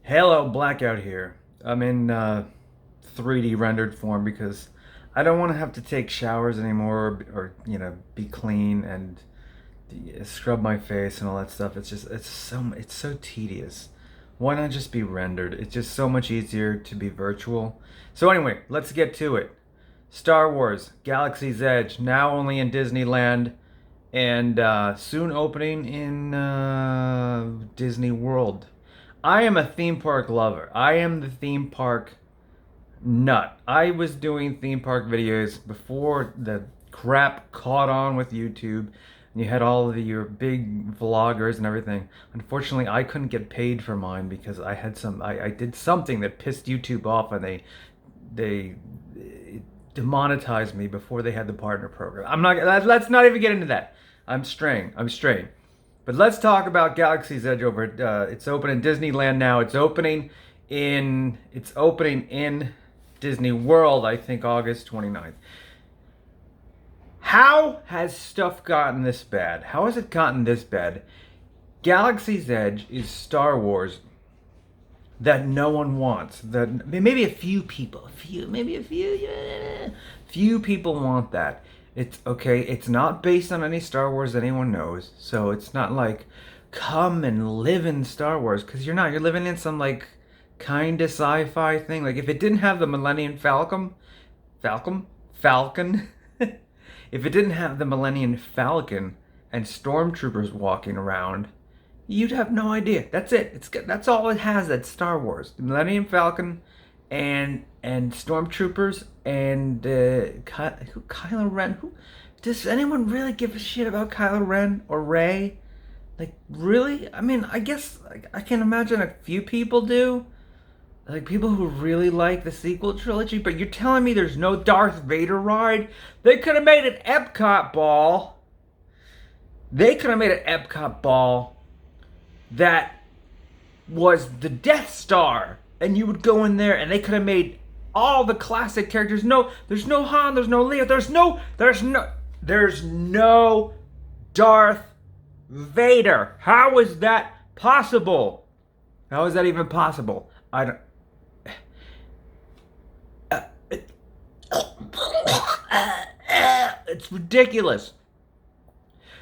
Hello, Blackout here. I'm in 3D rendered form because I don't want to have to take showers anymore or be clean and scrub my face and all that stuff. It's so tedious. Why not just be rendered? It's just so much easier to be virtual. So anyway, let's get to it. Star Wars Galaxy's Edge, now only in Disneyland and soon opening in Disney World. I am a theme park lover. I am the theme park nut. I was doing theme park videos before the crap caught on with YouTube. And you had all of your big vloggers and everything. Unfortunately, I couldn't get paid for mine because I did something that pissed YouTube off, and they demonetized me before they had the partner program. Let's not even get into that. I'm straying. But let's talk about Galaxy's Edge over. It's open in Disneyland now. It's opening in Disney World, I think August 29th. How has stuff gotten this bad? How has it gotten this bad? Galaxy's Edge is Star Wars that no one wants. That maybe a few people, few people want that. It's okay. It's not based on any Star Wars anyone knows, so it's not like come and live in Star Wars, because you're not. You're living in some like kind of sci-fi thing. Like if it didn't have the Millennium Falcon, if it didn't have the Millennium Falcon and stormtroopers walking around, you'd have no idea. That's it. That's all it has. That's Star Wars. The Millennium Falcon and stormtroopers and Kylo Ren. Does anyone really give a shit about Kylo Ren or Rey? Like really? I mean, I guess I can imagine a few people do. Like people who really like the sequel trilogy, but you're telling me there's no Darth Vader ride? They could have made an Epcot ball. That was the Death Star, and you would go in there and they could have made all the classic characters. No, there's no Han, there's no Leia, there's no Darth Vader. How is that possible? How is that even possible? I don't. It's ridiculous.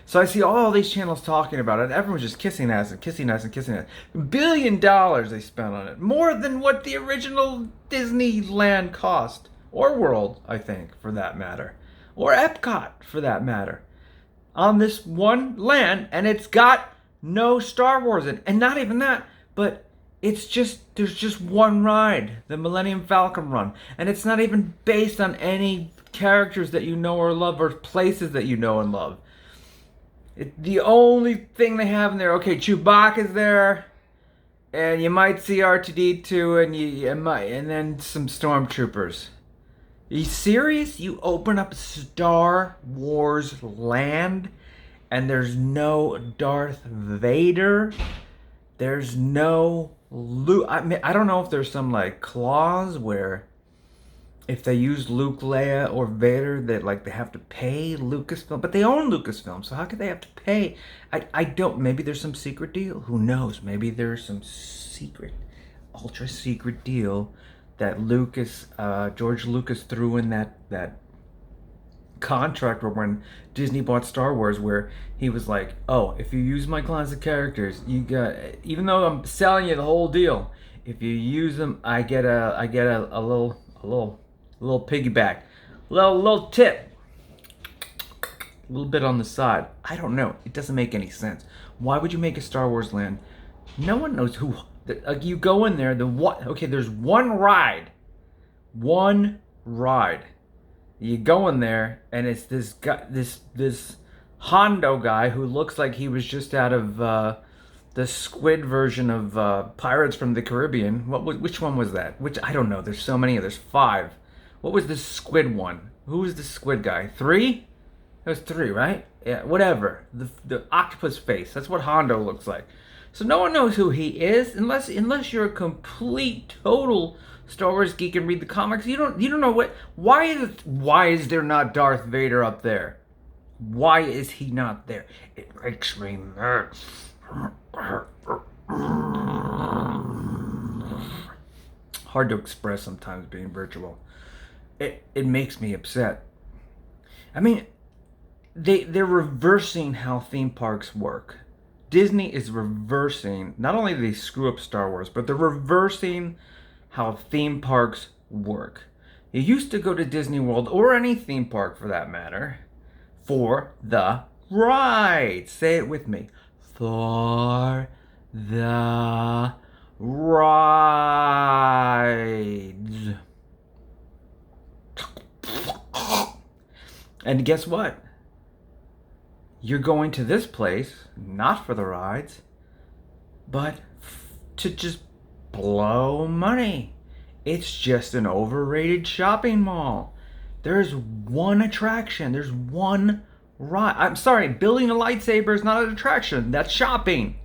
So I see all these channels talking about it. Everyone's just kissing ass. $1 billion they spent on it. More than what the original Disneyland cost. Or World, I think, for that matter. Or Epcot, for that matter. On this one land, and it's got no Star Wars in it. And not even that, but there's just one ride. The Millennium Falcon run. And it's not even based on any characters that you know or love or places that you know and love. The only thing they have in there, okay, Chewbacca's there, and you might see R2D2, and then some stormtroopers. Are you serious? You open up Star Wars land, and there's no Darth Vader. There's no Luke. I mean, I don't know if there's some like clause where if they use Luke, Leia, or Vader, that like they have to pay Lucasfilm, but they own Lucasfilm, so how could they have to pay? I don't. Maybe there's some secret deal. Who knows? Maybe there's some secret, ultra secret deal that George Lucas threw in that contract, or when Disney bought Star Wars, where he was like, "Oh, if you use my classic characters, you got, even though I'm selling you the whole deal, if you use them, I get a little piggyback, little tip, a little bit on the side." I don't know. It doesn't make any sense. Why would you make a Star Wars land? No one knows who. You go in there. There's one ride. You go in there, and it's this guy, this Haldo guy who looks like he was just out of the squid version of Pirates from the Caribbean. Which one was that? Which I don't know. There's so many. There's 5. What was the squid one? Who was the squid guy? 3? That was 3, right? Yeah, whatever. The octopus face. That's what Haldo looks like. So no one knows who he is unless you're a complete total Star Wars geek and read the comics. You don't know what. Why is there not Darth Vader up there? Why is he not there? It makes me mad. hard to express sometimes being virtual. It makes me upset. I mean, they're reversing how theme parks work. Disney is reversing, not only do they screw up Star Wars, but they're reversing how theme parks work. You used to go to Disney World, or any theme park for that matter, for the rides. Say it with me. For the rides. And guess what? You're going to this place, not for the rides, but to just blow money. It's just an overrated shopping mall. There's one attraction. There's one ride. I'm sorry, building a lightsaber is not an attraction. That's shopping.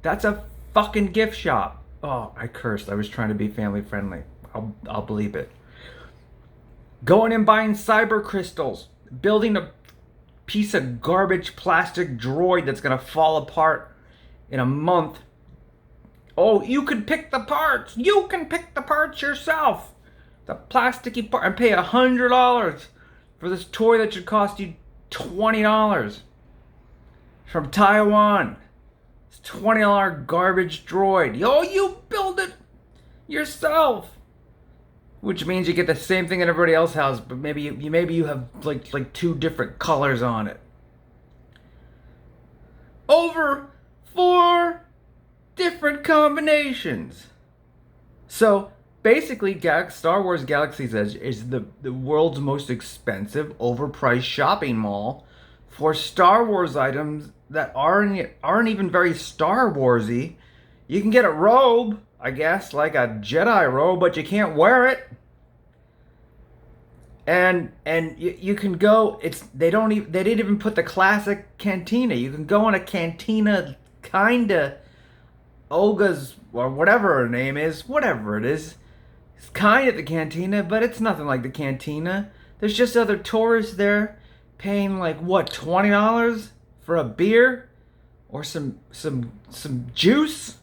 That's a fucking gift shop. Oh, I cursed. I was trying to be family friendly. I'll believe it. Going and buying cyber crystals. Building a piece of garbage plastic droid that's gonna fall apart in a month. Oh, you can pick the parts. You can pick the parts yourself. The plasticky part. And pay $100 for this toy that should cost you $20 from Taiwan. It's $20 garbage droid. Oh, you build it yourself. Which means you get the same thing that everybody else has, but maybe you have like 2 different colors on it. Over 4 different combinations. So basically, Star Wars Galaxy's Edge is the world's most expensive, overpriced shopping mall for Star Wars items that aren't even very Star Warsy. You can get a robe, I guess, like a Jedi robe, but you can't wear it. And you can go. They didn't even put the classic cantina. You can go in a cantina, kinda Olga's or whatever her name is, whatever it is. It's kind of the cantina, but it's nothing like the cantina. There's just other tourists there, paying like what, $20 for a beer or some juice.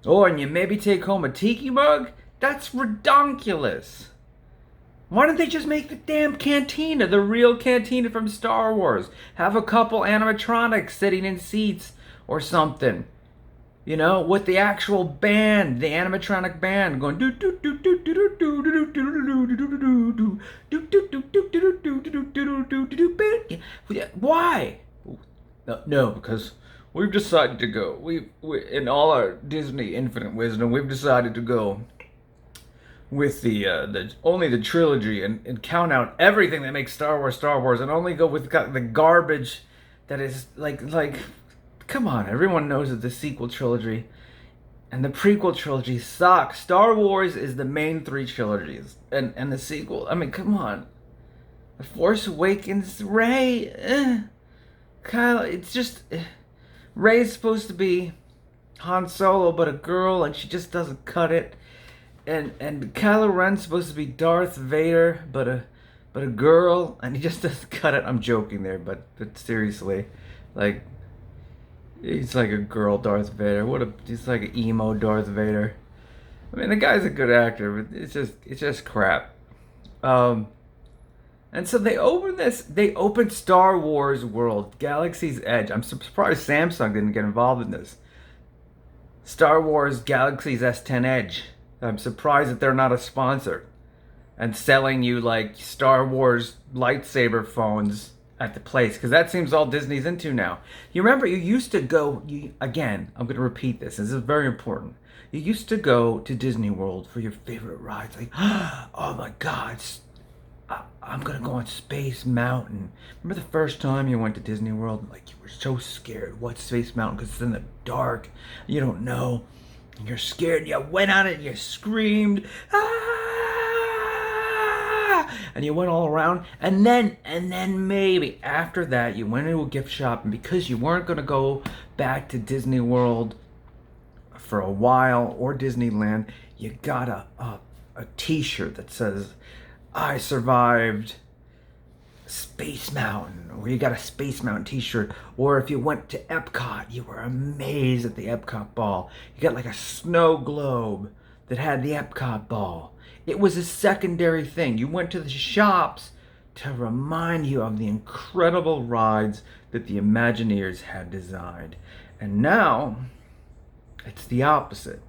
Oh, and you maybe take home a tiki mug? That's redonkulous. Why don't they just make the damn cantina, the real cantina from Star Wars? Have a couple animatronics sitting in seats or something. You know, with the actual band, the animatronic band going do do do do do do do do do do do do do. Why? No, because we've decided to go. We in all our Disney infinite wisdom, we've decided to go with the only the trilogy and count out everything that makes Star Wars, and only go with the garbage that is like. Come on, everyone knows that the sequel trilogy and the prequel trilogy suck. Star Wars is the main 3 trilogies, and the sequel. I mean, come on. The Force Awakens, Rey, Kylo. It's just Rey's supposed to be Han Solo, but a girl, and she just doesn't cut it. And Kylo Ren's supposed to be Darth Vader, but a girl, and he just doesn't cut it. I'm joking there, but seriously, like. He's like a girl Darth Vader. He's like an emo Darth Vader. I mean, the guy's a good actor, but it's just crap. And so they opened Star Wars World, Galaxy's Edge. I'm surprised Samsung didn't get involved in this. Star Wars Galaxy's S10 Edge. I'm surprised that they're not a sponsor and selling you like Star Wars lightsaber phones at the place, because that seems all Disney's into now. You remember, you used to go, again, I'm going to repeat this is very important. You used to go to Disney World for your favorite rides, like, oh my God, I'm going to go on Space Mountain. Remember the first time you went to Disney World, like you were so scared, what's Space Mountain, because it's in the dark, you don't know, and you're scared, you went on it, and you screamed, and you went all around, and then maybe after that you went into a gift shop, and because you weren't going to go back to Disney World for a while or Disneyland, you got a t-shirt that says I survived Space Mountain, or you got a Space Mountain t-shirt. Or if you went to Epcot, you were amazed at the Epcot ball, you got like a snow globe that had the Epcot ball. It was a secondary thing. You went to the shops to remind you of the incredible rides that the Imagineers had designed. And now, it's the opposite.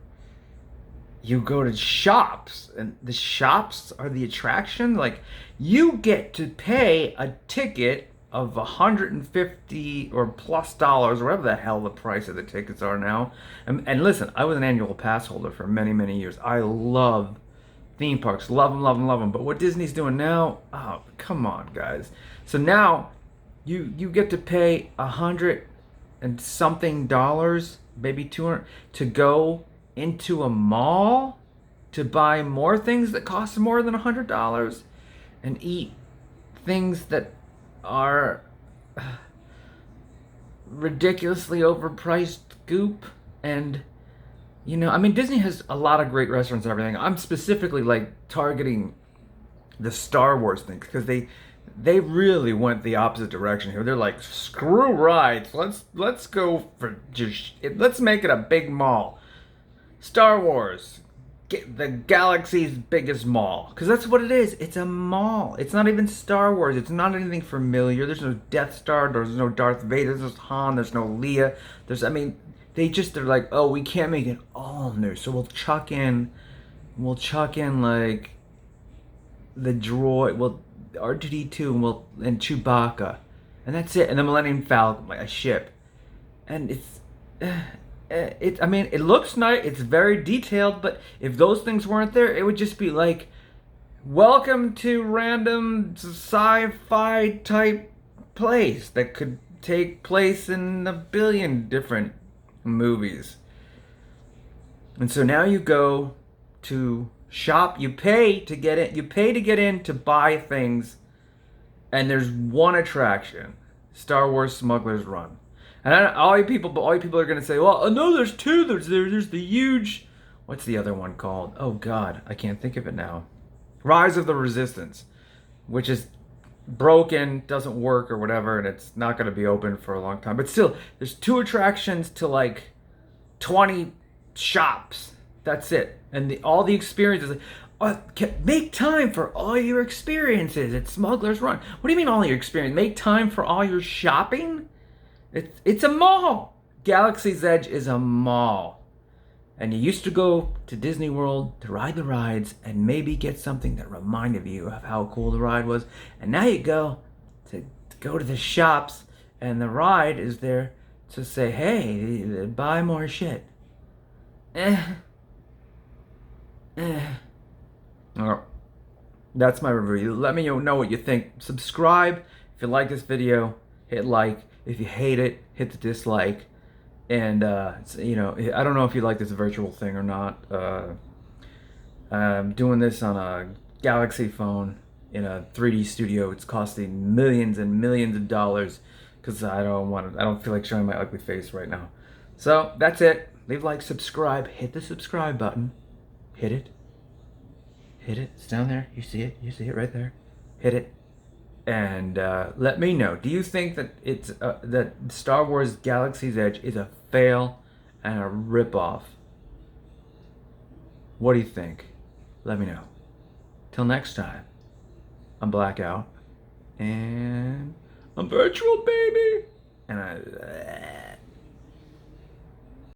You go to shops, and the shops are the attraction. Like, you get to pay a ticket of $150 or plus dollars, or whatever the hell the price of the tickets are now. And listen, I was an annual pass holder for many, many years. I love theme parks, love them, love them, love them. But what Disney's doing now, oh, come on, guys. So now you get to pay $100 and something dollars, maybe 200, to go into a mall to buy more things that cost more than $100 and eat things that are ridiculously overpriced goop. And I mean, Disney has a lot of great restaurants and everything. I'm specifically like targeting the Star Wars thing because they really went the opposite direction here. They're like, screw rides, let's go for let's make it a big mall. Star Wars, the galaxy's biggest mall. Because that's what it is. It's a mall. It's not even Star Wars. It's not anything familiar. There's no Death Star. There's no Darth Vader. There's Han. There's no Leia. They're like, oh, we can't make it all new. So we'll chuck in like the droid, R2D2 and Chewbacca. And that's it. And the Millennium Falcon, like a ship. And I mean, it looks nice. It's very detailed, but if those things weren't there, it would just be like, welcome to random sci-fi type place that could take place in a billion different movies. And so now you go to shop, you pay to get in to buy things, and there's one attraction, Star Wars Smuggler's Run. And all you people are gonna say, well, no, there's two. There's the huge, what's the other one called? Oh God, I can't think of it now. Rise of the Resistance, which is broken, doesn't work or whatever, and it's not gonna be open for a long time. But still, there's two attractions to like 20 shops. That's it. And all the experiences. Make time for all your experiences at Smuggler's Run. What do you mean all your experience? Make time for all your shopping? It's a mall. Galaxy's Edge is a mall. And you used to go to Disney World to ride the rides and maybe get something that reminded you of how cool the ride was. And now you go to the shops and the ride is there to say, hey, buy more shit. Oh, that's my review. Let me know what you think. Subscribe if you like this video. Hit like. If you hate it, hit the dislike. And I don't know if you like this virtual thing or not. I'm doing this on a Galaxy phone in a 3D studio. It's costing millions and millions of dollars because I don't feel like showing my ugly face right now. So that's it. Leave a like, subscribe, hit the subscribe button. Hit it. It's down there. You see it right there. Hit it. And let me know. Do you think that that Star Wars Galaxy's Edge is a fail and a ripoff? What do you think? Let me know. Till next time, I'm Blackout, and I'm virtual, baby. And